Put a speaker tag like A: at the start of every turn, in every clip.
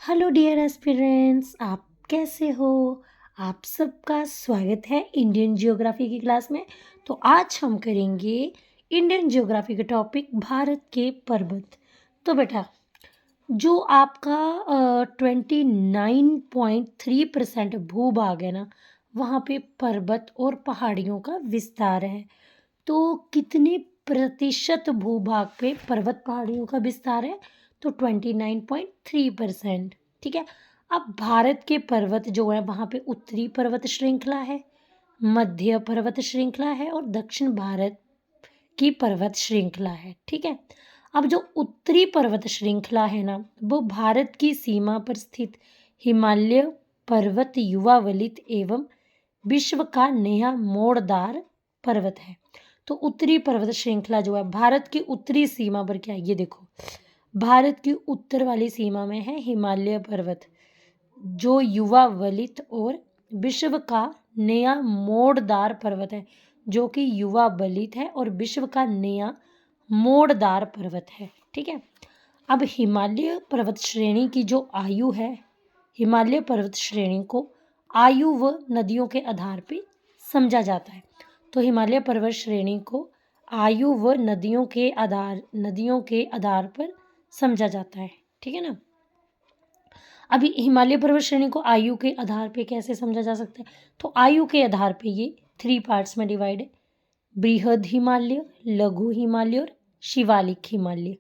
A: Hello dear aspirants, आप कैसे हो। आप सबका स्वागत है इंडियन ज्योग्राफी की क्लास में। तो आज हम करेंगे इंडियन ज्योग्राफी का टॉपिक भारत के पर्वत। तो बेटा, जो आपका 29.3% भूभाग है ना, वहाँ पे पर्वत और पहाड़ियों का विस्तार है। तो कितने प्रतिशत भूभाग पे पर्वत पहाड़ियों का विस्तार है? तो 29.3%। ठीक है। अब भारत के पर्वत जो है, वहाँ पे उत्तरी पर्वत श्रृंखला है, मध्य पर्वत श्रृंखला है और दक्षिण भारत की पर्वत श्रृंखला है। ठीक है। अब जो उत्तरी पर्वत श्रृंखला है ना, वो भारत की सीमा पर स्थित हिमालय पर्वत युवा वलित एवं विश्व का नया मोड़दार पर्वत है। तो उत्तरी पर्वत श्रृंखला जो है भारत की उत्तरी सीमा पर क्या है, ये देखो, भारत की उत्तर वाली सीमा में है हिमालय पर्वत, जो युवा वलित और विश्व का नया मोड़दार पर्वत है, जो कि युवा वलित है और विश्व का नया मोड़दार पर्वत है। ठीक है। अब हिमालय पर्वत श्रेणी की जो आयु है, हिमालय पर्वत श्रेणी को आयु व नदियों के आधार पर समझा जाता है। तो हिमालय पर्वत श्रेणी को आयु व नदियों के आधार पर समझा जाता है। ठीक है ना। अभी हिमालय पर्वत श्रेणी को आयु के आधार पे कैसे समझा जा सकता है? तो आयु के आधार पे ये 3 पार्ट्स में डिवाइड है: बृहद हिमालय, लघु हिमालय और शिवालिक हिमालय।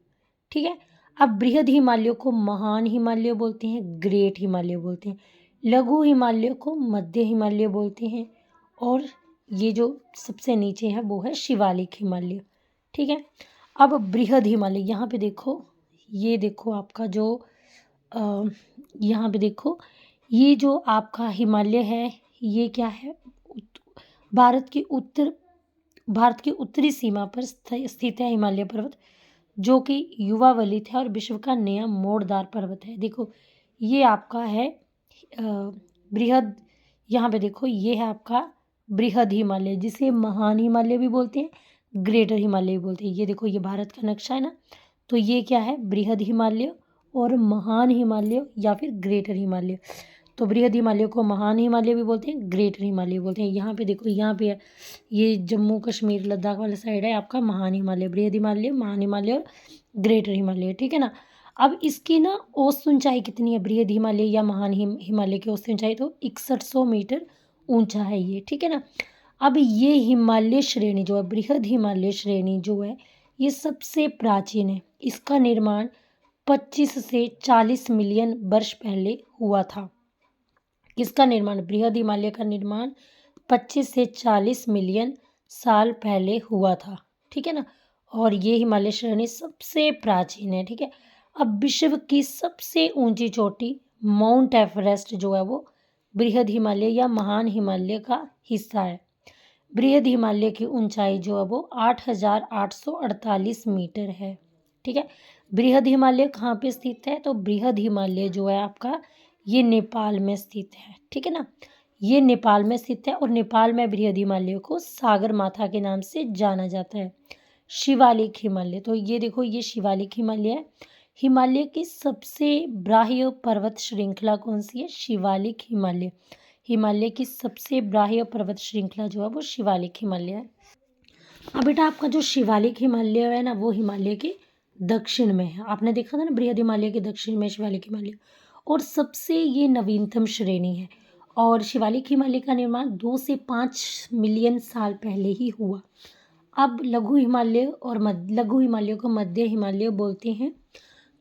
A: ठीक है। अब बृहद हिमालय को महान हिमालय बोलते हैं, ग्रेट हिमालय बोलते हैं। लघु हिमालय को मध्य हिमालय बोलते हैं और ये जो सबसे नीचे है वो है शिवालिक हिमालय। ठीक है। अब बृहद हिमालय, यहाँ पे देखो, ये देखो आपका जो यहाँ पे देखो, ये जो आपका हिमालय है, ये क्या है, भारत की उत्तरी सीमा पर स्थित है हिमालय पर्वत, जो कि युवा वलित है और विश्व का नया मोड़दार पर्वत है। देखो, ये आपका है बृहद, यहाँ पे देखो, ये है आपका बृहद हिमालय, जिसे महान हिमालय भी बोलते हैं, ग्रेटर हिमालय भी बोलते हैं। ये देखो, ये भारत का नक्शा है ना, तो ये क्या है, बृहद हिमालय और महान हिमालय या फिर ग्रेटर हिमालय। तो बृहद हिमालय को महान हिमालय भी बोलते हैं, ग्रेटर हिमालय भी बोलते हैं। यहाँ पे देखो, यहाँ पे ये जम्मू कश्मीर लद्दाख वाला साइड है आपका महान हिमालय, बृहद हिमालय, महान हिमालय और ग्रेटर हिमालय। ठीक है ना। अब इसकी ना औसत ऊंचाई कितनी है, बृहद हिमालय या महान हिमालय की औसत ऊंचाई तो 6100 मीटर ऊंचा है ये। ठीक है ना। अब ये हिमालय श्रेणी जो है, बृहद हिमालय श्रेणी जो है, ये सबसे प्राचीन है। इसका निर्माण 25 से 40 मिलियन वर्ष पहले हुआ था। किसका निर्माण? बृहद हिमालय का निर्माण 25 से 40 मिलियन साल पहले हुआ था। ठीक है ना। और ये हिमालय श्रेणी सबसे प्राचीन है। ठीक है। अब विश्व की सबसे ऊंची चोटी माउंट एवरेस्ट जो है, वो बृहद हिमालय या महान हिमालय का हिस्सा है। बृहद हिमालय की ऊंचाई जो है वो 8848 मीटर है। ठीक है। बृहद हिमालय कहाँ पे स्थित है? तो बृहद हिमालय जो है आपका, ये नेपाल में स्थित है। ठीक है ना। ये नेपाल में स्थित है और नेपाल में बृहद हिमालय को सागर माथा के नाम से जाना जाता है। शिवालिक हिमालय, तो ये देखो, ये शिवालिक हिमालय है। हिमालय की सबसे बाह्य पर्वत श्रृंखला कौन सी है? शिवालिक हिमालय। हिमालय की सबसे बाह्य पर्वत श्रृंखला जो है वो शिवालिक हिमालय है। अब बेटा, आपका जो शिवालिक हिमालय है ना, वो हिमालय के दक्षिण में है। आपने देखा था ना, बृहद हिमालय के दक्षिण में शिवालिक हिमालय, और सबसे ये नवीनतम श्रेणी है। और शिवालिक हिमालय का निर्माण 2 से 5 मिलियन साल पहले ही हुआ। अब लघु हिमालय और लघु हिमालय को मध्य हिमालय बोलते हैं।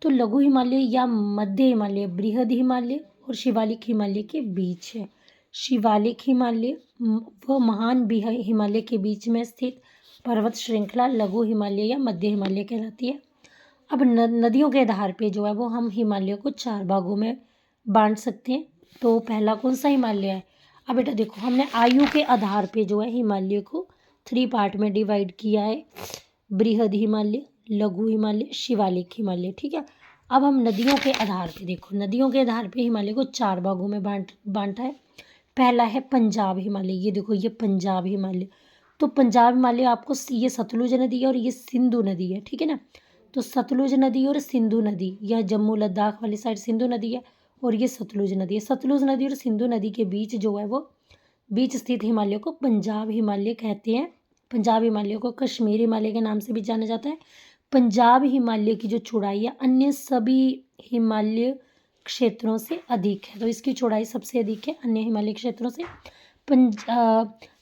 A: तो लघु हिमालय या मध्य हिमालय बृहद हिमालय और शिवालिक हिमालय के बीच है। शिवालिक हिमालय व महान हिमालय के बीच में स्थित पर्वत श्रृंखला लघु हिमालय या मध्य हिमालय कहलाती है। अब नदियों के आधार पे जो है वो हम हिमालय को 4 भागों में बांट सकते हैं। तो पहला कौन सा हिमालय है? अब बेटा देखो, हमने आयु के आधार पे जो है हिमालय को 3 पार्ट में डिवाइड किया है: बृहद हिमालय, लघु हिमालय, शिवालिक हिमालय। ठीक है। अब हम नदियों के आधार पे देखो, नदियों के आधार पे हिमालय को 4 भागों में बांटा है। पहला है पंजाब हिमालय, ये देखो, ये पंजाब हिमालय। तो पंजाब हिमालय आपको, ये सतलुज नदी है और ये सिंधु नदी है। ठीक है ना। तो सतलुज नदी और सिंधु नदी, यह जम्मू लद्दाख वाली साइड सिंधु नदी है और ये सतलुज नदी है। सतलुज नदी और सिंधु नदी के बीच जो है वो बीच स्थित हिमालय को पंजाब हिमालय कहते हैं। पंजाब हिमालय को कश्मीर हिमालय के नाम से भी जाना जाता है। पंजाब हिमालय की जो चौड़ाई है अन्य सभी हिमालय क्षेत्रों से अधिक है, तो इसकी चौड़ाई सबसे अधिक है अन्य हिमालय क्षेत्रों से।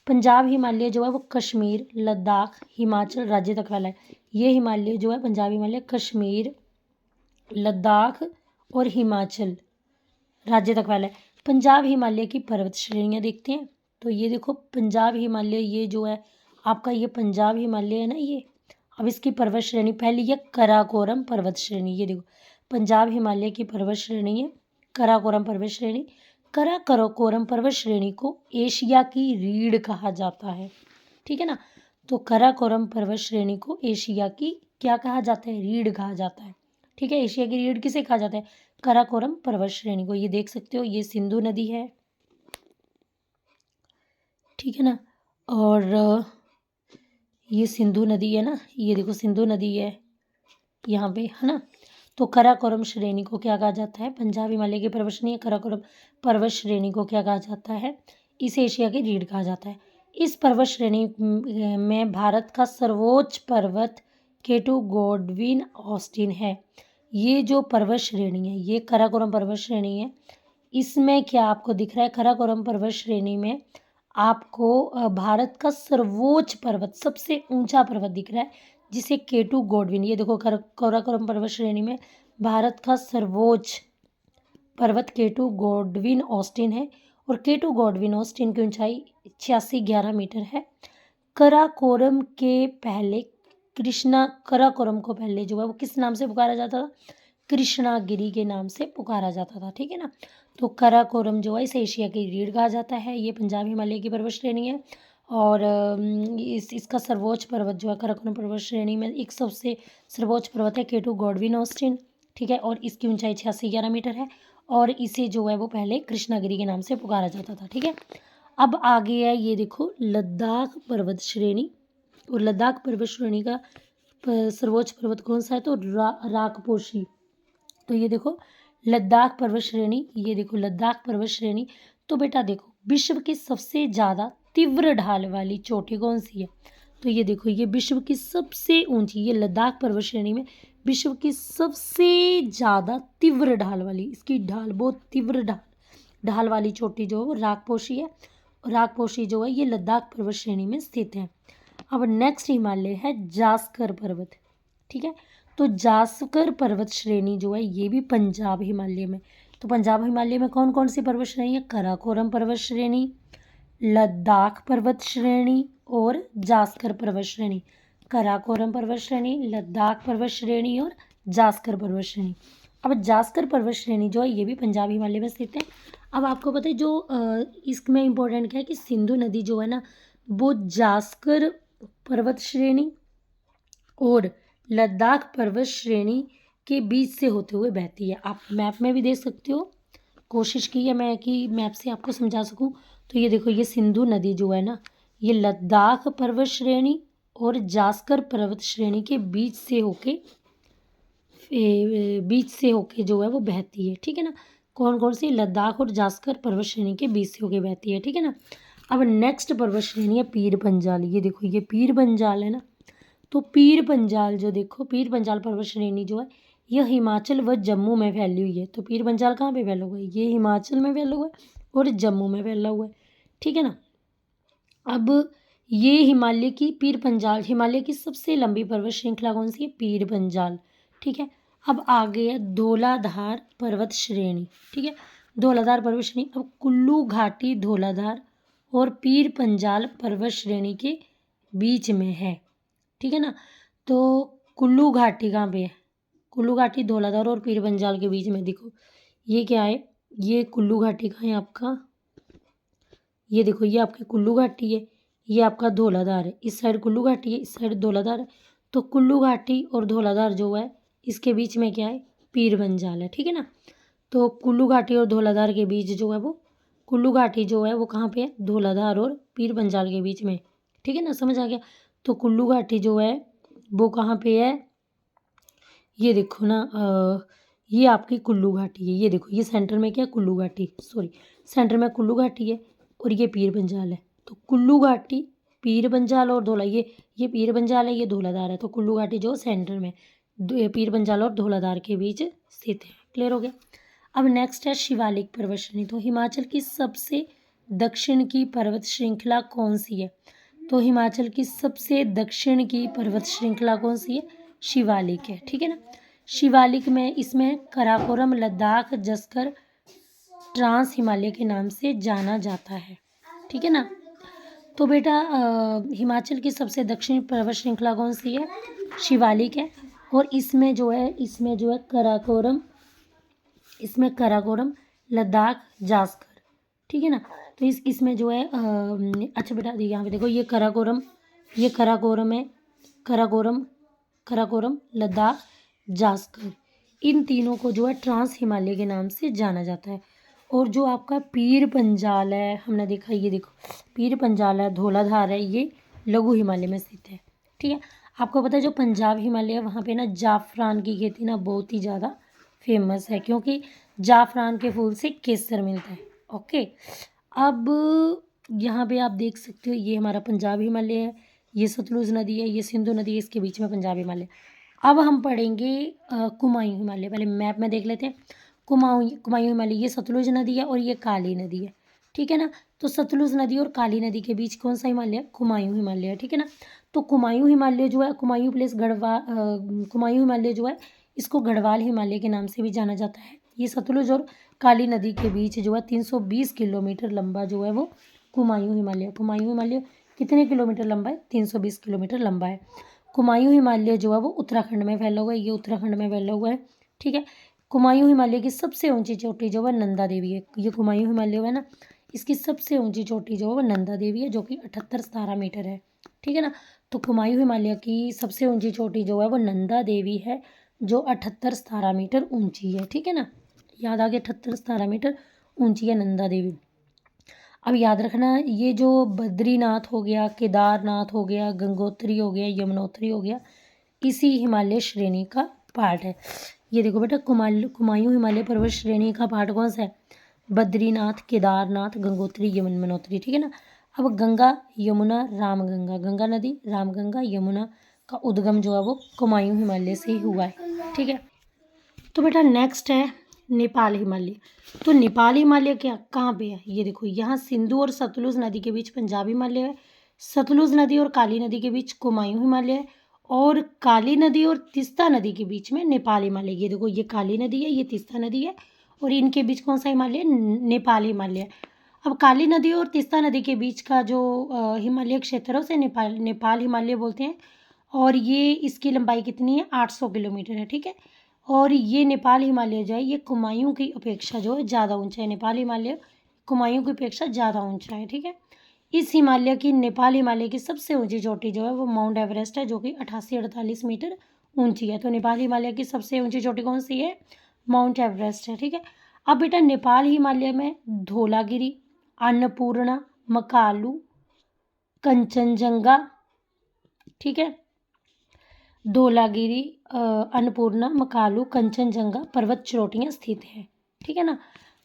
A: पंजाब हिमालय जो है वो कश्मीर, लद्दाख, हिमाचल राज्य तक फैला है। ये हिमालय जो है पंजाब हिमालय कश्मीर, लद्दाख और हिमाचल राज्य तक फैला है। पंजाब हिमालय की पर्वत श्रेणियाँ देखते हैं, तो ये देखो पंजाब हिमालय, ये जो है आपका ये पंजाब हिमालय है ना ये। अब इसकी पर्वत श्रेणी पहली है कराकोरम पर्वत श्रेणी, ये देखो पंजाब हिमालय की पर्वत श्रेणी है कराकोरम पर्वत श्रेणी। कराकोरम पर्वत श्रेणी को एशिया की रीढ़ कहा जाता है, ठीक है ना। तो कराकोरम पर्वत श्रेणी को एशिया की क्या कहा जाता है, रीढ़ कहा जाता है, ठीक है। एशिया की रीढ़ किसे कहा जाता है, कराकोरम पर्वत श्रेणी को। ये देख सकते हो ये सिंधु नदी है, ठीक है ना। और ये सिंधु नदी है ना, ये देखो सिंधु नदी है यहाँ पे, है ना। तो कराकोरम श्रेणी को क्या कहा जाता है, पंजाब हिमालय की पर्वत श्रेणी कराकोरम पर्वत श्रेणी को क्या कहा जाता है, इस एशिया की रीढ़ कहा जाता है। इस पर्वत श्रेणी में भारत का सर्वोच्च पर्वत केटू गॉडविन ऑस्टिन है। ये जो पर्वत श्रेणी है ये कराकोरम पर्वत श्रेणी है। इसमें क्या आपको दिख रहा है, कराकोरम पर्वत श्रेणी में आपको भारत का सर्वोच्च पर्वत सबसे ऊंचा पर्वत दिख रहा है जिसे केटू गॉडविन, ये देखो कराकोरम पर्वत श्रेणी में भारत का सर्वोच्च पर्वत केटू गॉडविन ऑस्टिन है। और केटू गॉडविन ऑस्टिन की ऊंचाई 8611 मीटर है। कराकोरम को पहले जो है वो किस नाम से पुकारा जाता था, कृष्णागिरी के नाम से पुकारा जाता था, ठीक है ना। तो कराकोरम जो है इसे एशिया की रीढ़ कहा जाता है। ये पंजाब हिमालय की पर्वत श्रेणी है और इसका सर्वोच्च पर्वत जो है कराकोरम पर्वत श्रेणी में एक सबसे सर्वोच्च पर्वत है केटू गॉडविन ऑस्टिन, ठीक है। और इसकी ऊंचाई 8611 मीटर है और इसे जो है वो पहले कृष्णागिरी के नाम से पुकारा जाता था, ठीक है। अब आगे है ये देखो लद्दाख पर्वत श्रेणी। और लद्दाख पर्वत श्रेणी का सर्वोच्च पर्वत कौन सा है, तो राकपोशी। तो ये देखो लद्दाख पर्वत श्रेणी, ये देखो लद्दाख पर्वत श्रेणी। तो बेटा देखो विश्व की सबसे ज़्यादा तीव्र ढाल वाली चोटी कौन सी है, तो ये देखो ये विश्व की सबसे ऊंची, ये लद्दाख पर्वत श्रेणी में विश्व की सबसे ज़्यादा तीव्र ढाल वाली, इसकी ढाल बहुत तीव्र ढाल वाली चोटी जो है वो राकपोशी है। राकपोशी जो है ये लद्दाख पर्वत श्रेणी में स्थित है। अब नेक्स्ट हिमालय है जास्कर पर्वत, ठीक है। तो जास्कर पर्वत श्रेणी जो है ये भी पंजाब हिमालय में। तो पंजाब हिमालय में कौन कौन सी पर्वत श्रेणी है, कराकोरम पर्वत श्रेणी, लद्दाख पर्वत श्रेणी और जास्कर पर्वत श्रेणी। कराकोरम पर्वत श्रेणी, लद्दाख पर्वत श्रेणी और जास्कर पर्वत श्रेणी। अब जास्कर पर्वत श्रेणी जो है ये भी पंजाब हिमालय में स्थित है। अब आपको पता है जो इसमें इम्पोर्टेंट क्या है कि सिंधु नदी जो है ना वो जास्कर पर्वत श्रेणी और लद्दाख पर्वत श्रेणी के बीच से होते हुए बहती है। आप मैप में भी देख सकते हो, कोशिश की है मैं कि मैप से आपको समझा सकूं। तो ये देखो ये सिंधु नदी जो है ना ये लद्दाख पर्वत श्रेणी और जास्कर पर्वत श्रेणी के बीच से होके जो है वो बहती है, ठीक है ना। कौन कौन सी, लद्दाख और जास्कर पर्वत श्रेणी के बीच से होके बहती है, ठीक है ना। अब नेक्स्ट पर्वत श्रेणी है पीर पंजाल। ये देखो ये पीर पंजाल है ना। तो पीर पंजाल जो देखो पीर पंजाल पर्वत श्रेणी जो है यह हिमाचल व जम्मू में फैली हुई है। तो पीर पंजाल कहाँ पे फैला हुआ है, ये हिमाचल में फैला हुआ है और जम्मू में फैला हुआ है, ठीक है ना। अब ये हिमालय की सबसे लंबी पर्वत श्रृंखला कौन सी है, पीर पंजाल, ठीक है। अब आगे है धौलाधार पर्वत श्रेणी, ठीक है। धौलाधार पर्वत श्रेणी अब कुल्लू घाटी धौलाधार और पीर पंजाल पर्वत श्रेणी के बीच में है, ठीक है ना। तो कुल्लू घाटी कहाँ पे है, कुल्लू घाटी धौलाधार और पीर पंजाल के बीच में। देखो ये क्या है, ये कुल्लू घाटी का है आपका, ये देखो ये आपकी कुल्लू घाटी है, ये आपका धौलाधार है। इस साइड कुल्लू घाटी है, इस साइड धौलाधार है। तो कुल्लू घाटी और धौलाधार जो है इसके बीच में क्या है, पीर पंजाल है, ठीक है ना। तो कुल्लू घाटी और धौलाधार के बीच जो है वो कुल्लू घाटी जो है वो कहाँ पे है, धौलाधार और पीर पंजाल के बीच में, ठीक है ना, समझ आ गया। तो कुल्लू घाटी जो है वो कहाँ पे है, ये देखो ना ये आपकी कुल्लू घाटी है। ये देखो, ये सेंटर में क्या है, कुल्लू घाटी, सॉरी, सेंटर में कुल्लू घाटी है और ये पीर पंजाल है। तो कुल्लू घाटी, पीर पंजाल और धौला, ये पीर पंजाल है, ये धौलाधार है। तो कुल्लू घाटी जो सेंटर में पीर पंजाल और धौलाधार के बीच स्थित है। क्लियर हो गया। अब नेक्स्ट है शिवालिक पर्वत श्रेणी। तो हिमाचल की सबसे दक्षिण की पर्वत श्रृंखला कौन सी है? तो हिमाचल की सबसे दक्षिण की पर्वत श्रृंखला कौन सी है? शिवालिक है। ठीक है ना। शिवालिक में इसमें कराकोरम, लद्दाख, जस्कर, ट्रांस हिमालय के नाम से जाना जाता है। ठीक है ना। तो बेटा हिमाचल की सबसे दक्षिणी पर्वत श्रृंखला कौन सी है? शिवालिक है। और इसमें जो है कराकोरम, लद्दाख, जास्कर। ठीक है ना। तो इसमें जो है अच्छा बेटा यहाँ पे देखो, ये कराकोरम है, कराकोरम, लद्दाख, जास्कर, इन तीनों को जो है ट्रांस हिमालय के नाम से जाना जाता है। और जो आपका पीर पंजाल है, हमने देखा, ये देखो पीर पंजाल है, धौलाधार है, ये लघु हिमालय में स्थित है। ठीक है। आपको पता है जो पंजाब हिमालय है वहाँ पे ना जाफरान की खेती ना बहुत ही ज़्यादा फेमस है, क्योंकि जाफरान के फूल से केसर मिलता है। ओके। अब यहाँ पे आप देख सकते हो, ये हमारा पंजाब हिमालय है, ये सतलुज नदी है, ये सिंधु नदी है, इसके बीच में पंजाब हिमालय। अब हम पढ़ेंगे कुमायूं हिमालय। पहले मैप में देख लेते हैं। कुमायूं हिमालय, ये सतलुज नदी है और ये काली नदी है। ठीक है ना। तो सतलुज नदी और काली नदी के बीच कौन सा हिमालय है? कुमायूं हिमालय है। ठीक है ना। तो कुमायूं हिमालय जो है, कुमायूं हिमालय जो है, इसको गढ़वाल हिमालय के नाम से भी जाना जाता है। ये सतलुज और काली नदी के बीच जो है 320 किलोमीटर लंबा जो है वो कुमायूं हिमालय कितने किलोमीटर लंबा है? 320 किलोमीटर लंबा है। कुमायूं हिमालय जो है वो उत्तराखंड में फैला हुआ है, ये उत्तराखंड में फैला हुआ है। ठीक है। कुमायूं हिमालय की सबसे ऊंची चोटी जो है नंदा देवी है। ये कुमायूं हिमालय है ना, इसकी सबसे ऊंची चोटी जो है वो नंदा देवी है, जो कि 78-17 मीटर है। ठीक है ना। तो कुमायूं हिमालय की सबसे ऊंची चोटी जो है वो नंदा देवी है, जो 78-17 मीटर ऊंची है। ठीक है ना। याद आ गया, 78-17 मीटर ऊंची है नंदा देवी। अब याद रखना, ये जो बद्रीनाथ हो गया, केदारनाथ हो गया, गंगोत्री हो गया, यमुनोत्री हो गया, इसी हिमालय श्रेणी का पार्ट है। ये देखो बेटा, कुमायूं हिमालय पर्वत श्रेणी का पार्ट कौन सा है? बद्रीनाथ, केदारनाथ, गंगोत्री, यमुनोत्री। ठीक है ना। अब गंगा, यमुना, रामगंगा, गंगा नदी, रामगंगा, यमुना का उद्गम जो है वो कुमायूं हिमालय से ही हुआ है। ठीक है। तो बेटा नेक्स्ट है नेपाल हिमालय। तो नेपाल हिमालय क्या कहाँ पे है? ये देखो, यहाँ सिंधु और सतलुज नदी के बीच पंजाब हिमालय है, सतलुज नदी और काली नदी के बीच कुमायूं हिमालय है, और काली नदी और तीस्ता नदी के बीच में नेपाल हिमालय। ये देखो, ये काली नदी है, ये तीस्ता नदी है, और इनके बीच कौन सा हिमालय? नेपाल हिमालय है। अब काली नदी और तीस्ता नदी के बीच का जो हिमालय क्षेत्र है उसे नेपाल हिमालय बोलते हैं। और ये इसकी लंबाई कितनी है? 800 किलोमीटर है। ठीक है। और ये नेपाल हिमालय जो है ये कुमायूं की अपेक्षा जो है ज़्यादा ऊंचा है। नेपाल हिमालय कुमायूं की अपेक्षा ज़्यादा ऊंचा है। ठीक है। इस नेपाल हिमालय की सबसे ऊंची चोटी जो है वो माउंट एवरेस्ट है, जो कि 88-48 मीटर ऊंची है। तो नेपाल हिमालय की सबसे ऊंची चोटी कौन सी है? माउंट एवरेस्ट है। ठीक है। अब बेटा नेपाल हिमालय में धौलागिरी, अन्नपूर्णा, मकालू, कंचनजंगा, ठीक है, धौलागिरी, अन्नपूर्णा, मकालू, कंचनजंगा पर्वत चोटियाँ स्थित हैं। ठीक है ना।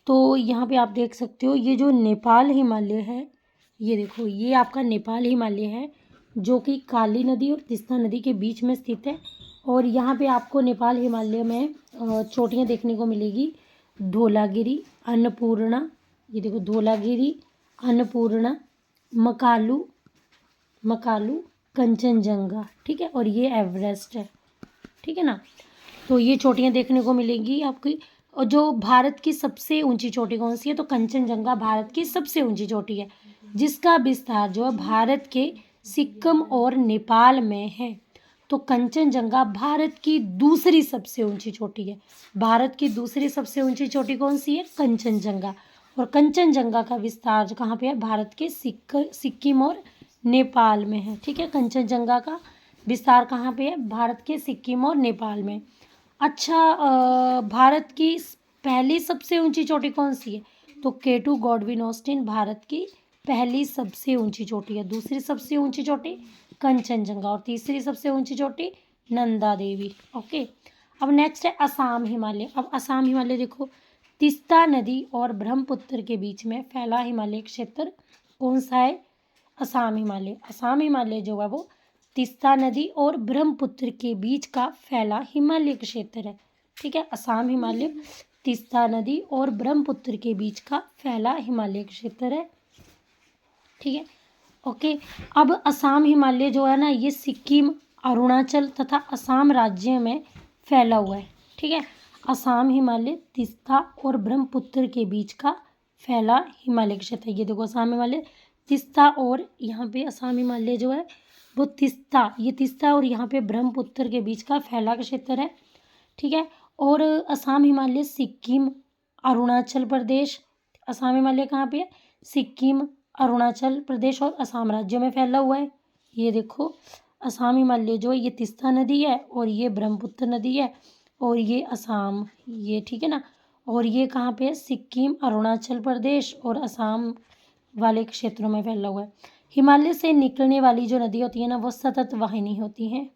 A: तो यहाँ पे आप देख सकते हो, ये जो नेपाल हिमालय है, ये देखो, ये आपका नेपाल हिमालय है, जो कि काली नदी और तीस्ता नदी के बीच में स्थित है। और यहाँ पे आपको नेपाल हिमालय में चोटियाँ देखने को मिलेगी, धौलागिरी, अन्नपूर्णा, ये देखो धौलागिरी, अन्नपूर्णा, मकालू, कंचनजंगा। ठीक है। और ये एवरेस्ट है। ठीक है ना। तो ये चोटियाँ देखने को मिलेंगी आपकी। और जो भारत की सबसे ऊंची चोटी कौन सी है? तो कंचनजंगा भारत की सबसे ऊंची चोटी है, जिसका विस्तार जो है भारत के सिक्किम और नेपाल में है। तो कंचनजंगा भारत की दूसरी सबसे ऊंची चोटी है। भारत की दूसरी सबसे ऊंची चोटी कौन सी है? कंचनजंगा। और कंचनजंगा का विस्तार कहाँ पे है? भारत के सिक्किम और नेपाल में है। ठीक है। कंचनजंगा का विस्तार कहाँ पे है? भारत के सिक्किम और नेपाल में। अच्छा, भारत की पहली सबसे ऊंची चोटी कौन सी है? तो केटू गॉडविन ऑस्टिन भारत की पहली सबसे ऊंची चोटी है। दूसरी सबसे ऊंची चोटी कंचनजंगा, और तीसरी सबसे ऊंची चोटी नंदा देवी। ओके। अब नेक्स्ट है असम हिमालय। अब असम हिमालय देखो, तीस्ता नदी और ब्रह्मपुत्र के बीच में फैला हिमालय क्षेत्र कौन सा है? असम हिमालय। असम हिमालय जो है वो तीस्ता नदी और ब्रह्मपुत्र के बीच का फैला हिमालय क्षेत्र है। ठीक है, असम हिमालय तीस्ता नदी और ब्रह्मपुत्र के बीच का फैला हिमालय क्षेत्र है। ठीक है, ओके। अब असम हिमालय जो है ना, ये सिक्किम, अरुणाचल तथा असम राज्य में फैला हुआ है। ठीक है, असम हिमालय तीस्ता और ब्रह्मपुत्र के बीच का फैला हिमालय क्षेत्र। ये देखो असम हिमालय तीस्ता और यहाँ पे असम हिमालय जो है वो तीस्ता, ये तीस्ता और यहाँ पे ब्रह्मपुत्र के बीच का फैला क्षेत्र है। ठीक है, और असम हिमालय सिक्किम, अरुणाचल प्रदेश, असम हिमालय कहाँ पे है? सिक्किम, अरुणाचल प्रदेश और असम राज्यों में फैला हुआ है। ये देखो असम हिमालय जो है ये तीस्ता नदी है और ये ब्रह्मपुत्र नदी है और ये असम, ये ठीक है ना। और ये कहाँ पे है? सिक्किम, अरुणाचल प्रदेश और असम वाले क्षेत्रों में फैला हुआ है। हिमालय से निकलने वाली जो नदी होती है ना, वो सतत वाहिनी होती हैं।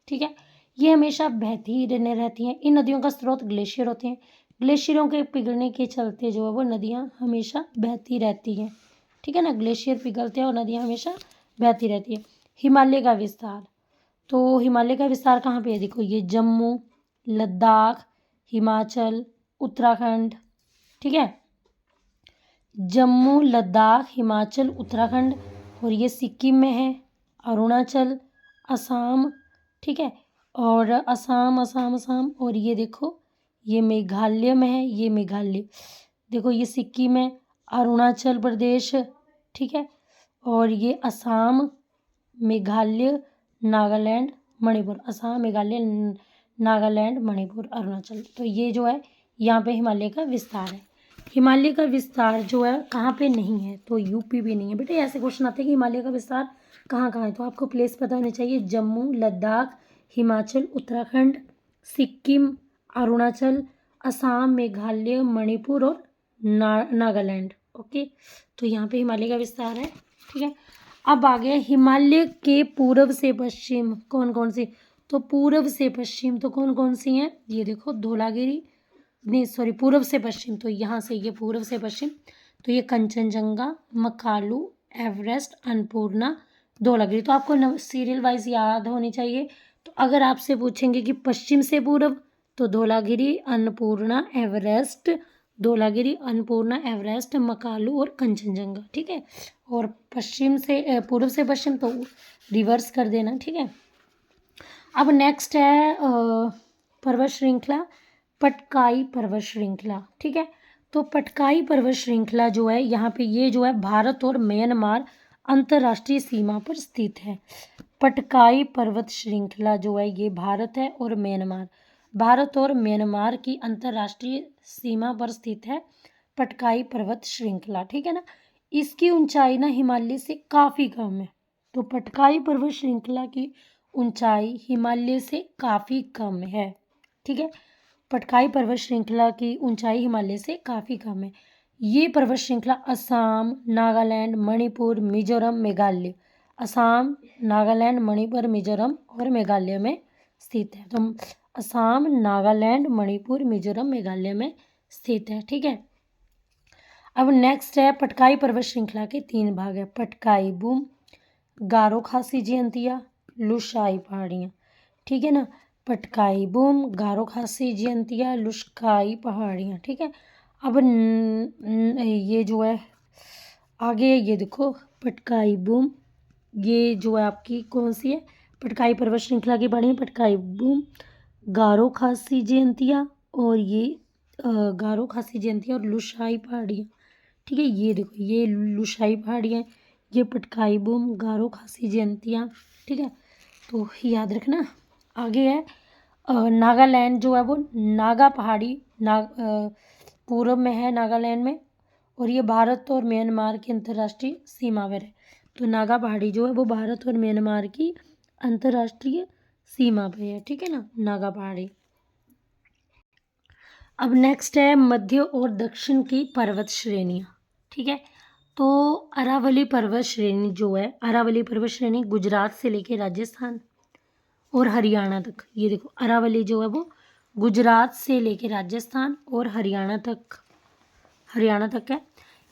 A: ठीक है, ये हमेशा बहती ही रहती हैं। इन नदियों का स्रोत ग्लेशियर होते हैं। ग्लेशियरों के पिघलने के चलते जो है वो नदियाँ हमेशा बहती रहती हैं। ठीक है ना, ग्लेशियर पिघलते हैं और नदियाँ हमेशा बहती रहती हैं। हिमालय का विस्तार, तो हिमालय का विस्तार कहाँ पे है? देखो ये जम्मू, लद्दाख, हिमाचल, उत्तराखंड। ठीक है, जम्मू, लद्दाख, हिमाचल, उत्तराखंड और ये सिक्किम में है, अरुणाचल, असम। ठीक है, और असम असम असम और ये देखो ये मेघालय में है, ये मेघालय देखो, ये सिक्किम है, अरुणाचल प्रदेश। ठीक है, और ये असम, मेघालय, नागालैंड, मणिपुर। असम, मेघालय, नागालैंड, मणिपुर, अरुणाचल। तो ये जो है यहाँ पे हिमालय का विस्तार है। हिमालय का विस्तार जो है कहाँ पे नहीं है? तो यूपी भी नहीं है। बेटे ऐसे क्वेश्चन आते हैं कि हिमालय का विस्तार कहाँ कहाँ है, तो आपको प्लेस पता होने चाहिए। जम्मू, लद्दाख, हिमाचल, उत्तराखंड, सिक्किम, अरुणाचल, असम, मेघालय, मणिपुर और नागालैंड। ओके, तो यहाँ पे हिमालय का विस्तार है। ठीक है, अब आ गया हिमालय के पूर्व से पश्चिम कौन कौन सी? तो पूर्व से पश्चिम तो कौन कौन सी हैं? ये देखो धौलागिरी, नहीं सॉरी, पूर्व से पश्चिम, तो यहाँ से ये पूर्व से पश्चिम, तो ये कंचनजंगा, मकालू, एवरेस्ट, अन्नपूर्णा, धौलागिरी। तो आपको सीरियल वाइज याद होनी चाहिए। तो अगर आपसे पूछेंगे कि पश्चिम से पूर्व, तो धौलागिरी, अन्नपूर्णा, एवरेस्ट, धौलागिरी, अन्नपूर्णा, एवरेस्ट, मकालू और कंचनजंगा। ठीक है, और पश्चिम से पूर्व से पश्चिम तो रिवर्स कर देना। ठीक है, अब नेक्स्ट है पर्वत श्रृंखला, पटकाई पर्वत श्रृंखला। ठीक है, तो पटकाई पर्वत श्रृंखला जो है यहाँ पे ये जो है भारत और म्यांमार अंतर्राष्ट्रीय सीमा पर स्थित है। पटकाई पर्वत श्रृंखला जो है ये भारत है और म्यांमार की अंतर्राष्ट्रीय सीमा पर स्थित है पटकाई पर्वत श्रृंखला। ठीक है ना, इसकी ऊंचाई ना हिमालय से काफ़ी कम है। तो पटकाई पर्वत श्रृंखला की ऊंचाई हिमालय से काफ़ी कम है। ठीक है, पटकाई पर्वत श्रृंखला की ऊंचाई हिमालय से काफ़ी कम है। ये पर्वत श्रृंखला असम, नागालैंड, मणिपुर, मिजोरम, मेघालय, असम, नागालैंड, मणिपुर, मिजोरम और मेघालय में स्थित है। तो असम, नागालैंड, मणिपुर, मिजोरम, मेघालय में स्थित है। ठीक है, अब नेक्स्ट है पटकाई पर्वत श्रृंखला के 3 भाग है। पटकाई बूम, गारो खासी जयंतिया, लुशाई पहाड़ियाँ। ठीक है ना, पटकाई बूम, गारो खासी जयंतिया, लुशाई पहाड़ियाँ। ठीक है, अब ये जो है आगे ये देखो पटकाई बूम, ये जो है आपकी कौन सी है? पटकाई पर्वत श्रृंखला की पहाड़ियाँ, पटकाई बूम, गारो खासी जयंतिया और ये गारो खासी जयंतिया और लुशाई पहाड़ियाँ। ठीक है, ये देखो ये लुशाई पहाड़ियाँ, ये पटकाई बूम, गारो खासी जयंतियाँ। ठीक है, तो याद रखना। आगे है नागालैंड जो है वो नागा पहाड़ी पूर्व में है नागालैंड में, और ये भारत और म्यांमार की अंतर्राष्ट्रीय सीमा पर है। तो नागा पहाड़ी जो है वो भारत और म्यांमार की अंतर्राष्ट्रीय सीमा पे है। ठीक है ना, नागा पहाड़ी। अब नेक्स्ट है मध्य और दक्षिण की पर्वत श्रेणियाँ। ठीक है, तो अरावली पर्वत श्रेणी जो है, अरावली पर्वत श्रेणी गुजरात से लेके राजस्थान और हरियाणा तक। ये देखो अरावली जो है वो गुजरात से लेके राजस्थान और हरियाणा तक है।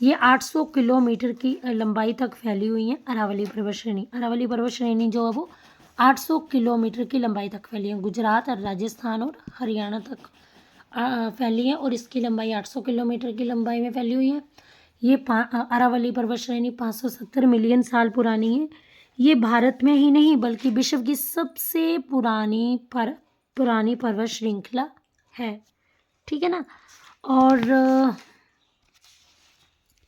A: ये 800 किलोमीटर की लंबाई तक फैली हुई है अरावली पर्वत श्रेणी। अरावली पर्वत श्रेणी जो है वो 800 किलोमीटर की लंबाई तक फैली है। गुजरात और राजस्थान और हरियाणा तक फैली है और इसकी लंबाई 800 किलोमीटर की लंबाई में फैली हुई है। ये अरावली पर्वत श्रेणी 570 मिलियन साल पुरानी है। ये भारत में ही नहीं बल्कि विश्व की सबसे पुरानी पर्वत श्रृंखला है। ठीक है ना। और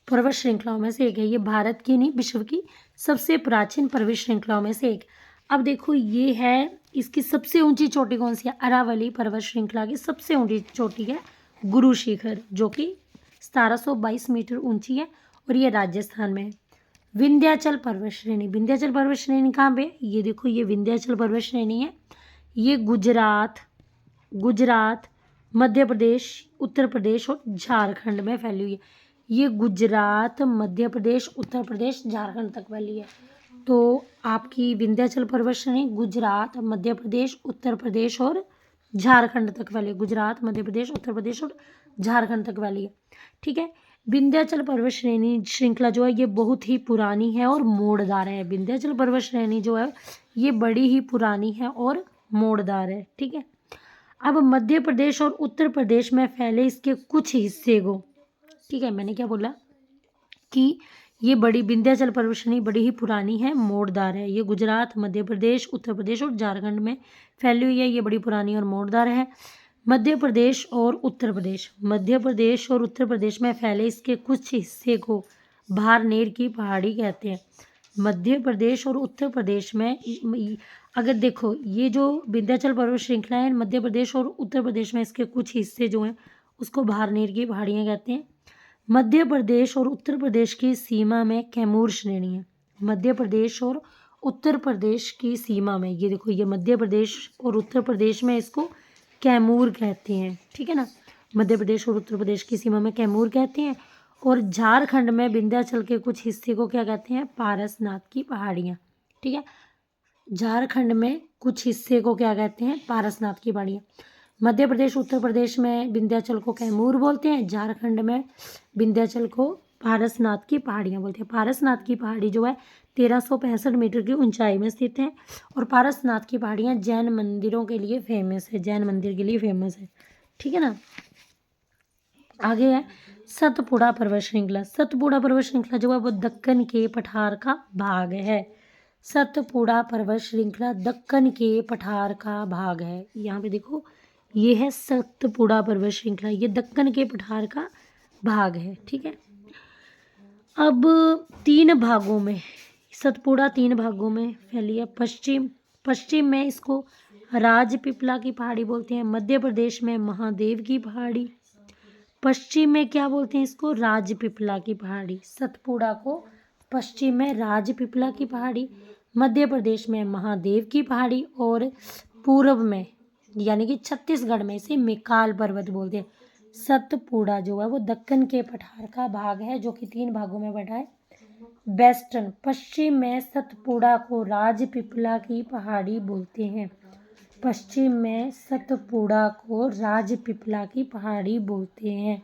A: पर्वत श्रृंखलाओं में से एक है। ये भारत की नहीं, विश्व की सबसे प्राचीन पर्वत श्रृंखलाओं में से एक। अब देखो ये है, इसकी सबसे ऊंची चोटी कौन सी है? अरावली पर्वत श्रृंखला की सबसे ऊंची चोटी है गुरु शिखर, जो कि 1722 मीटर ऊंची है और ये राजस्थान में है। विंध्याचल पर्वत श्रेणी, विंध्याचल पर्वत श्रेणी कहाँ पे? ये देखो, ये विंध्याचल पर्वत श्रेणी है। ये गुजरात, मध्य प्रदेश, उत्तर प्रदेश और झारखंड में फैली हुई है। ये गुजरात, मध्य प्रदेश, उत्तर प्रदेश, झारखंड तक फैली है। तो आपकी विंध्याचल पर्वत श्रेणी गुजरात, मध्य प्रदेश, उत्तर प्रदेश और झारखंड तक फैली है। गुजरात, मध्य प्रदेश, उत्तर प्रदेश और झारखंड तक फैली है। ठीक है। विंध्याचल पर्वत श्रेणी श्रृंखला जो है ये बहुत ही पुरानी है और मोड़दार है। विंध्याचल पर्वत श्रेणी जो है ये बड़ी ही पुरानी है और मोड़दार है। ठीक है। अब मध्य प्रदेश और उत्तर प्रदेश में फैले इसके कुछ हिस्से को, ठीक है, मैंने क्या बोला कि ये बड़ी विंध्याचल पर्वत श्रेणी बड़ी ही पुरानी है, मोड़दार है। ये गुजरात, मध्य प्रदेश, उत्तर प्रदेश और झारखंड में फैली हुई है। ये बड़ी पुरानी और मोड़दार है। मध्य प्रदेश और उत्तर प्रदेश में फैले इसके कुछ हिस्से को भारनेर की पहाड़ी कहते हैं। मध्य प्रदेश और उत्तर प्रदेश में अगर देखो, ये जो विंध्याचल पर्वत श्रृंखला है, मध्य प्रदेश और उत्तर प्रदेश में इसके कुछ हिस्से जो हैं उसको भारनेर की पहाड़ियाँ कहते हैं। मध्य प्रदेश और उत्तर प्रदेश की सीमा में कैमूर श्रेणी है। मध्य प्रदेश और उत्तर प्रदेश की सीमा में, ये देखो, ये मध्य प्रदेश और उत्तर प्रदेश में इसको कैमूर कहते हैं। ठीक है ना। मध्य प्रदेश और उत्तर प्रदेश की सीमा में कैमूर कहते हैं। और झारखंड में विंध्याचल के कुछ हिस्से को क्या कहते हैं? पारसनाथ की पहाड़ियाँ। ठीक है। झारखंड में कुछ हिस्से को क्या कहते हैं? पारसनाथ की पहाड़ियाँ। मध्य प्रदेश, उत्तर प्रदेश में विंध्याचल को कैमूर बोलते हैं। झारखंड में विंध्याचल को पारसनाथ की पहाड़ियाँ बोलते हैं। पारसनाथ की पहाड़ी जो है 1365 मीटर की ऊंचाई में स्थित है। और पारसनाथ की पहाड़ियाँ जैन मंदिरों के लिए फेमस है, जैन मंदिर के लिए फेमस है। ठीक है ना। आगे है सतपुड़ा पर्वत श्रृंखला। सतपुड़ा पर्वत श्रृंखला जो है वो दक्कन के पठार का भाग है। सतपुड़ा पर्वत श्रृंखला दक्कन के पठार का भाग है। यहाँ पे देखो, ये है सतपुड़ा पर्वत श्रृंखला, ये दक्कन के पठार का भाग है। ठीक है। अब 3 भागों में सतपुड़ा 3 भागों में फैली है। पश्चिम में इसको राजपीपला की पहाड़ी बोलते हैं। मध्य प्रदेश में महादेव की पहाड़ी। पश्चिम में क्या बोलते हैं इसको? राजपीपला की पहाड़ी। सतपुड़ा को पश्चिम में राजपीपला की पहाड़ी, मध्य प्रदेश में महादेव की पहाड़ी और पूर्व में यानी कि छत्तीसगढ़ में इसे मेकाल पर्वत बोलते हैं। सतपुड़ा जो है वो दक्कन के पठार का भाग है जो कि 3 भागों में बटा है। वेस्टर्न पश्चिम में सतपुड़ा को राजपीपला की पहाड़ी बोलते हैं। पश्चिम में सतपुड़ा को राजपीपला की पहाड़ी बोलते हैं।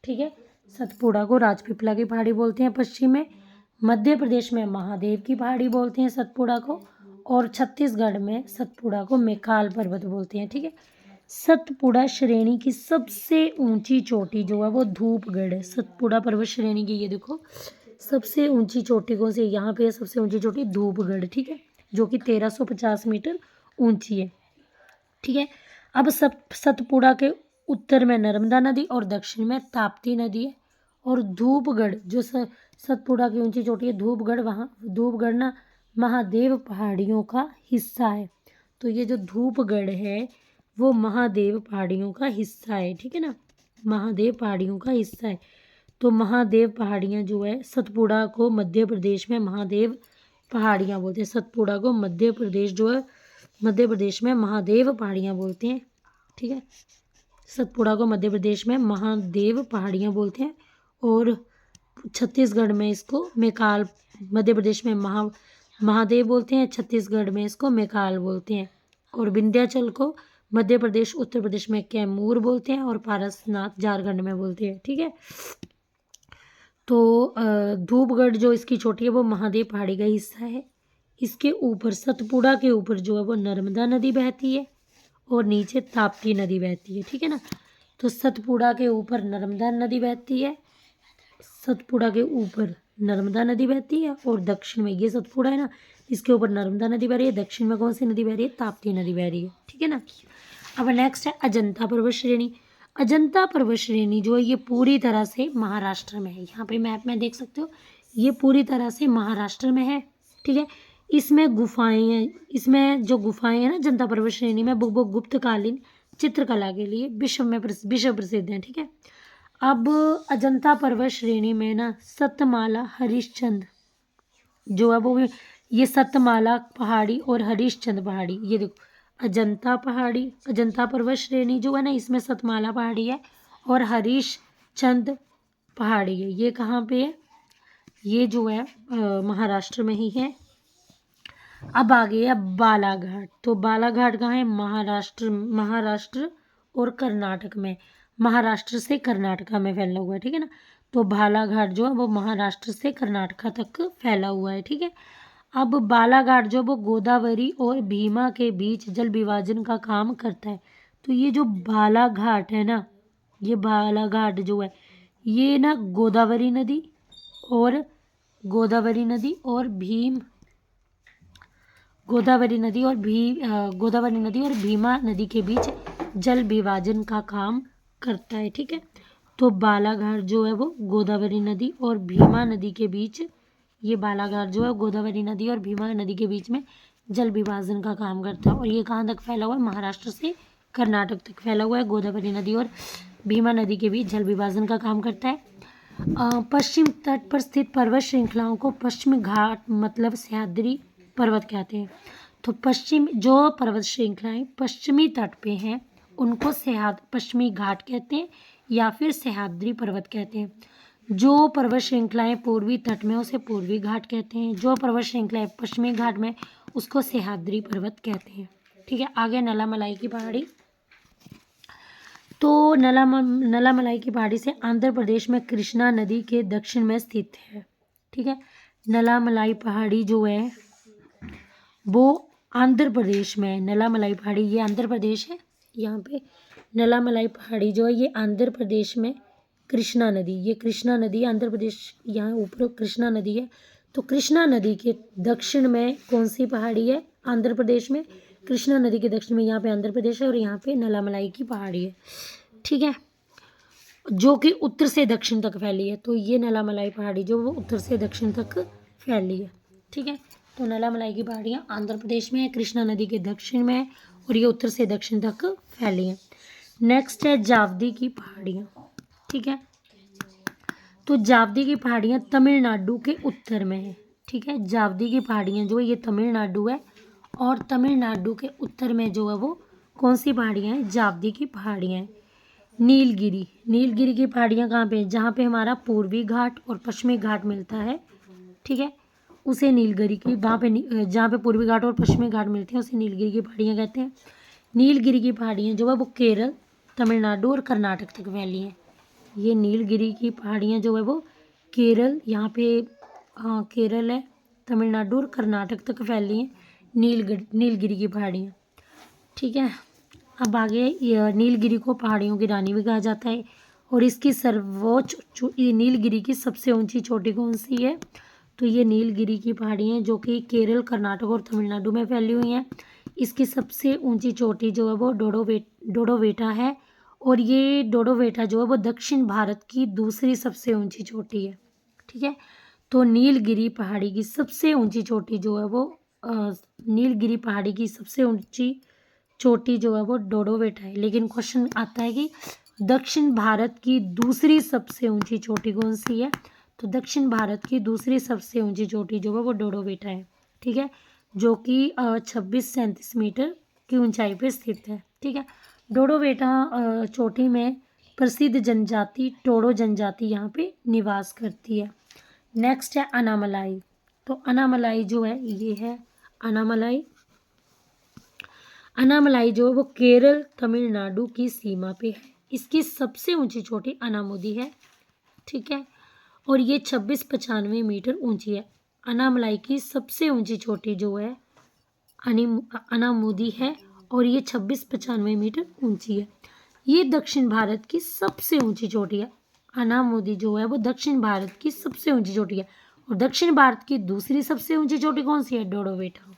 A: ठीक है। सतपुड़ा को राजपीपला की पहाड़ी बोलते हैं पश्चिम में। मध्य प्रदेश में महादेव की पहाड़ी बोलते हैं सतपुड़ा को। और छत्तीसगढ़ में सतपुड़ा को मेकाल पर्वत बोलते हैं। ठीक है। सतपुड़ा श्रेणी की सबसे ऊंची चोटी जो है वो धूपगढ़ है। सतपुड़ा पर्वत श्रेणी की, ये देखो, सबसे ऊंची चोटी कौन सी है? यहाँ पे सबसे ऊंची चोटी धूपगढ़। ठीक है। जो कि 1350 मीटर ऊंची है। ठीक है। अब सतपुड़ा के उत्तर में नर्मदा नदी और दक्षिण में ताप्ती नदी है। और धूपगढ़ जो सतपुड़ा की ऊंची चोटी है धूपगढ़, वहाँ धूपगढ़ ना महादेव पहाड़ियों का हिस्सा है। तो ये जो धूपगढ़ है वो महादेव पहाड़ियों का हिस्सा है। ठीक है ना। महादेव पहाड़ियों का हिस्सा है। तो महादेव पहाड़ियाँ जो है, सतपुड़ा को मध्य प्रदेश में महादेव पहाड़ियाँ बोलते हैं। सतपुड़ा को मध्य प्रदेश जो है, मध्य प्रदेश में महादेव पहाड़ियाँ बोलते हैं। ठीक है। सतपुड़ा को मध्य प्रदेश में महादेव पहाड़ियाँ बोलते हैं। और छत्तीसगढ़ में इसको मेकाल, मध्य प्रदेश में महादेव बोलते हैं, छत्तीसगढ़ में इसको मेकाल बोलते हैं। और विंध्याचल को मध्य प्रदेश उत्तर प्रदेश में कैमूर बोलते हैं और पारसनाथ झारखंड में बोलते हैं। ठीक है, तो धूपगढ़ जो इसकी चोटी है वो महादेव पहाड़ी का हिस्सा है। इसके ऊपर सतपुड़ा के ऊपर जो है वो नर्मदा नदी बहती है और नीचे ताप्ती नदी बहती है। ठीक है ना, तो सतपुड़ा के ऊपर नर्मदा नदी बहती है, सतपुड़ा के ऊपर नर्मदा नदी बहती है और दक्षिण में, ये सतपुड़ा है ना, इसके ऊपर नर्मदा नदी बह रही है, दक्षिण में कौन सी नदी बह रही है? ताप्ती नदी बह रही है। ठीक है ना, अब नेक्स्ट है अजंता पर्वत श्रेणी। अजंता पर्वत श्रेणी जो है ये पूरी तरह से महाराष्ट्र में है। यहाँ पे मैप में देख सकते हो, ये पूरी तरह से महाराष्ट्र में है। ठीक है, इसमें गुफाएं हैं, इसमें जो गुफाएं हैं ना अजंता पर्वत श्रेणी में, वो गुप्तकालीन चित्रकला के लिए विश्व प्रसिद्ध हैं। ठीक है, अब अजंता पर्वत श्रेणी में ना सतमाला हरिश्चंद्र जो है वो, ये सतमाला पहाड़ी और हरिश्चंद्र पहाड़ी, ये देखो अजंता पहाड़ी, अजंता पर्वत श्रेणी जो है ना इसमें सतमाला पहाड़ी है और हरिश्चंद्र पहाड़ी है। ये कहाँ पे है? ये जो है महाराष्ट्र में ही है। अब आ गया बालाघाट। तो बालाघाट कहाँ है? महाराष्ट्र और कर्नाटक में, महाराष्ट्र से कर्नाटका में फैला हुआ है। ठीक है ना, तो बालाघाट जो है वो महाराष्ट्र से कर्नाटका तक फैला हुआ है। ठीक है, अब बालाघाट जो वो गोदावरी और भीमा के बीच जल विभाजन का काम करता है। तो ये जो बालाघाट है ना, ये बालाघाट जो है ये ना गोदावरी नदी और भीमा नदी के बीच जल विभाजन का काम करता है। ठीक है, तो बालाघाट जो है वो गोदावरी नदी और भीमा नदी के बीच, ये बालाघाट जो है गोदावरी नदी और भीमा नदी के बीच में जल विभाजन का काम करता है। और ये कहाँ तक फैला हुआ है? महाराष्ट्र से कर्नाटक तक फैला हुआ है। गोदावरी नदी और भीमा नदी के बीच जल विभाजन का काम करता है। पश्चिम तट पर स्थित पर्वत श्रृंखलाओं को पश्चिमी घाट मतलब सह्याद्री पर्वत कहते हैं। तो पश्चिम जो पर्वत श्रृंखलाएं पश्चिमी तट पे हैं उनको पश्चिमी घाट कहते हैं या फिर सह्याद्री पर्वत कहते हैं। जो पर्वत श्रृंखलाएं पूर्वी तट में उसे पूर्वी घाट कहते हैं। जो पर्वत श्रृंखलाएं पश्चिमी घाट में उसको सह्याद्री पर्वत कहते हैं। ठीक है, आगे नलामलाई की पहाड़ी। तो नलामलाई की पहाड़ी से आंध्र प्रदेश में कृष्णा नदी के दक्षिण में स्थित है। ठीक है, नलामलाई पहाड़ी जो है वो आंध्र प्रदेश में है। नलामलाई पहाड़ी ये आंध्र प्रदेश है। यहाँ पे नलामलाई पहाड़ी जो है ये आंध्र प्रदेश में कृष्णा नदी, ये कृष्णा नदी आंध्र प्रदेश, यहाँ ऊपर कृष्णा नदी है। तो कृष्णा नदी के दक्षिण में कौन सी पहाड़ी है? आंध्र प्रदेश में। कृष्णा नदी के दक्षिण में यहाँ पे आंध्र प्रदेश है और यहाँ पे नलामलाई की पहाड़ी है। ठीक है, जो कि उत्तर से दक्षिण तक फैली है। तो ये नलामलाई पहाड़ी जो वो उत्तर से दक्षिण तक फैली है। ठीक है, तो नलामलाई की पहाड़ियाँ आंध्र प्रदेश में है, कृष्णा नदी के दक्षिण में है और ये उत्तर से दक्षिण तक फैली है। नेक्स्ट है जावदी की पहाड़ियाँ। ठीक है, तो जावदी की पहाड़ियाँ तमिलनाडु के उत्तर में है। ठीक है, जावदी की पहाड़ियाँ जो है ये तमिलनाडु है और तमिलनाडु के उत्तर में जो है वो कौन सी पहाड़ियाँ हैं? जावदी की पहाड़ियाँ हैं। नीलगिरी की पहाड़ियाँ कहाँ पे हैं? जहाँ पे हमारा पूर्वी घाट और पश्चिमी घाट मिलता है। ठीक है, उसे नीलगिरी की, वहाँ पे जहाँ पे पूर्वी घाट और पश्चिमी घाट मिलते हैं उसे नीलगिरी की पहाड़ियाँ कहते हैं। नीलगिरी की पहाड़ियाँ जो है वो केरल, तमिलनाडु और कर्नाटक तक फैली हैं। ये नीलगिरी की पहाड़ियाँ जो है वो केरल, यहाँ पे केरल है, तमिलनाडु और कर्नाटक तक फैली हैं नीलगिरी की पहाड़ियाँ। ठीक है, अब आगे नीलगिरी को पहाड़ियों की रानी भी कहा जाता है और इसकी सर्वोच्च नीलगिरी की सबसे ऊंची चोटी कौन सी है? तो ये नीलगिरी की पहाड़ियाँ जो कि केरल, कर्नाटक और तमिलनाडु में फैली हुई हैं। इसकी सबसे ऊंची चोटी जो है वो डोडोवेटा है और ये डोडोवेटा जो है वो दक्षिण भारत की दूसरी सबसे ऊंची चोटी है। ठीक है, तो नीलगिरी पहाड़ी की सबसे ऊंची चोटी जो है वो नीलगिरी पहाड़ी की सबसे ऊंची चोटी जो है वो डोडोवेटा है। लेकिन क्वेश्चन आता है कि दक्षिण भारत की दूसरी सबसे ऊंची चोटी कौन सी है? तो दक्षिण भारत की दूसरी सबसे ऊंची चोटी जो है वो डोडोवेटा है। ठीक है, जो कि 26-37 मीटर की ऊंचाई पर स्थित है। ठीक है, डोडोवेटा चोटी में प्रसिद्ध जनजाति टोडो जनजाति यहाँ पे निवास करती है। नेक्स्ट है अनामलाई। तो अनामलाई जो है ये है अनामलाई। अनामलाई जो है वो केरल तमिलनाडु की सीमा पे है। इसकी सबसे ऊंची चोटी अनामुदी है, ठीक है, और ये 2695 मीटर ऊंची है। अनामलाई की सबसे ऊंची चोटी जो है अनामुदी है और ये 2695 मीटर ऊंची है। ये दक्षिण भारत की सबसे ऊंची चोटी है। अनामुदी जो है वो दक्षिण भारत की सबसे ऊंची चोटी है। और दक्षिण भारत की दूसरी सबसे ऊंची चोटी कौन सी है? डोडोबेटा,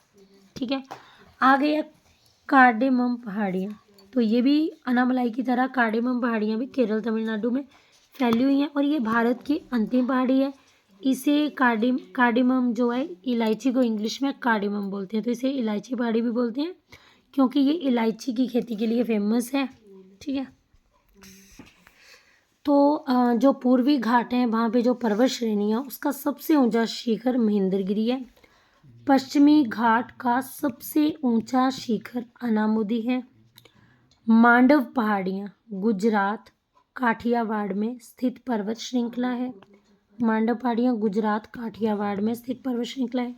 A: ठीक है। आ गया कार्डेमम पहाड़ियाँ। तो ये भी अनामलाई की तरह कार्डेमम पहाड़ियाँ भी केरल तमिलनाडु में फैली हुई हैं और ये भारत की अंतिम पहाड़ी है। इसे कार्डेमम जो है, इलायची को इंग्लिश में कार्डेमम बोलते हैं, तो इसे इलायची पहाड़ी भी बोलते हैं क्योंकि ये इलायची की खेती के लिए फेमस है, ठीक है। तो जो पूर्वी घाट हैं वहाँ पे जो पर्वत श्रेणियाँ, उसका सबसे ऊंचा शिखर महेंद्रगिरी है। पश्चिमी घाट का सबसे ऊंचा शिखर अनामुदी है। मांडव पहाड़ियाँ गुजरात काठियावाड़ में स्थित पर्वत श्रृंखला है। मांडव पहाड़ियाँ गुजरात काठियावाड़ में स्थित पर्वत श्रृंखला है।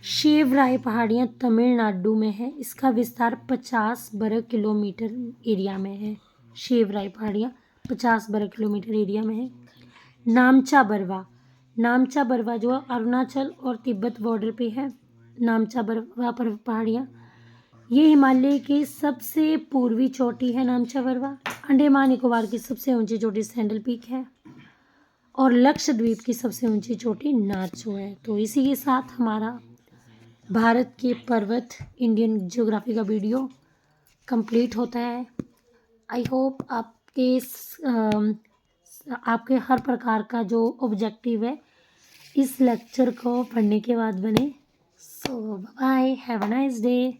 A: शेवराय पहाड़ियाँ तमिलनाडु में है। इसका विस्तार 50 वर्ग किलोमीटर एरिया में है। शेवराय पहाड़ियाँ 50 वर्ग किलोमीटर एरिया में है। नामचा बरवा जो है अरुणाचल और तिब्बत बॉर्डर पे है। नामचा बरवा पहाड़ियाँ ये हिमालय की सबसे पूर्वी चोटी है। नामचा बरवा अंडमान निकोबार की सबसे ऊंची चोटी सैंडल पीक है और लक्षद्वीप की सबसे ऊंची चोटी नाचो है। तो इसी के साथ हमारा भारत के पर्वत इंडियन ज्योग्राफी का वीडियो कंप्लीट होता है। आई होप आपके हर प्रकार का जो ऑब्जेक्टिव है इस लेक्चर को पढ़ने के बाद बने। So bye, have a nice day.